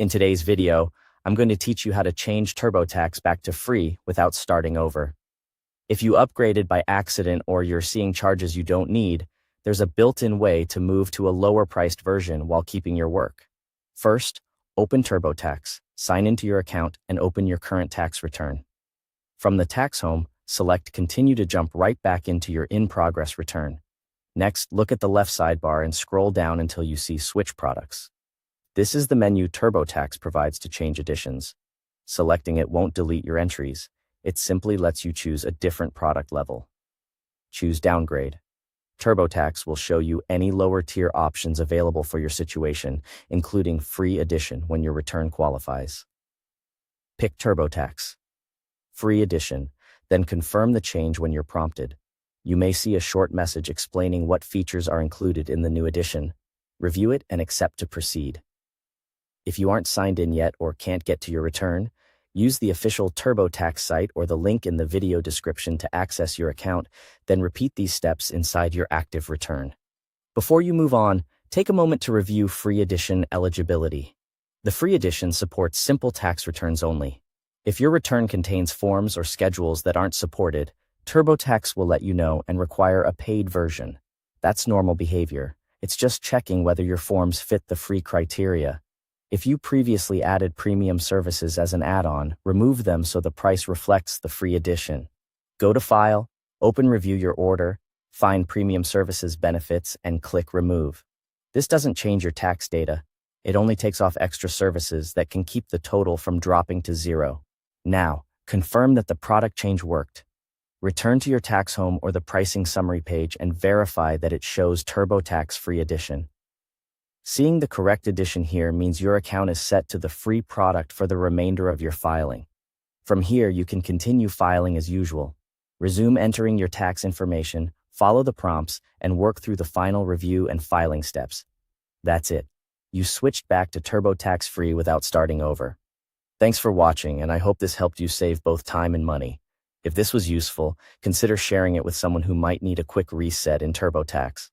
In today's video, I'm going to teach you how to change TurboTax back to free without starting over. If you upgraded by accident or you're seeing charges you don't need, there's a built-in way to move to a lower-priced version while keeping your work. First, open TurboTax, sign into your account, and open your current tax return. From the tax home, select Continue to jump right back into your in-progress return. Next, look at the left sidebar and scroll down until you see Switch Products. This is the menu TurboTax provides to change additions. Selecting it won't delete your entries. It simply lets you choose a different product level. Choose Downgrade. TurboTax will show you any lower-tier options available for your situation, including Free Edition when your return qualifies. Pick TurboTax. Free Edition, then confirm the change when you're prompted. You may see a short message explaining what features are included in the new edition. Review it and accept to proceed. If you aren't signed in yet or can't get to your return, use the official TurboTax site or the link in the video description to access your account, then repeat these steps inside your active return. Before you move on, take a moment to review Free Edition eligibility. The Free Edition supports simple tax returns only. If your return contains forms or schedules that aren't supported, TurboTax will let you know and require a paid version. That's normal behavior. It's just checking whether your forms fit the free criteria. If you previously added premium services as an add-on, remove them so the price reflects the free edition. Go to File, open Review Your Order, find Premium Services Benefits, and click Remove. This doesn't change your tax data. It only takes off extra services that can keep the total from dropping to zero. Now, confirm that the product change worked. Return to your tax home or the pricing summary page and verify that it shows TurboTax Free Edition. Seeing the correct edition here means your account is set to the free product for the remainder of your filing. From here, you can continue filing as usual. Resume entering your tax information, follow the prompts, and work through the final review and filing steps. That's it. You switched back to TurboTax Free without starting over. Thanks for watching, and I hope this helped you save both time and money. If this was useful, consider sharing it with someone who might need a quick reset in TurboTax.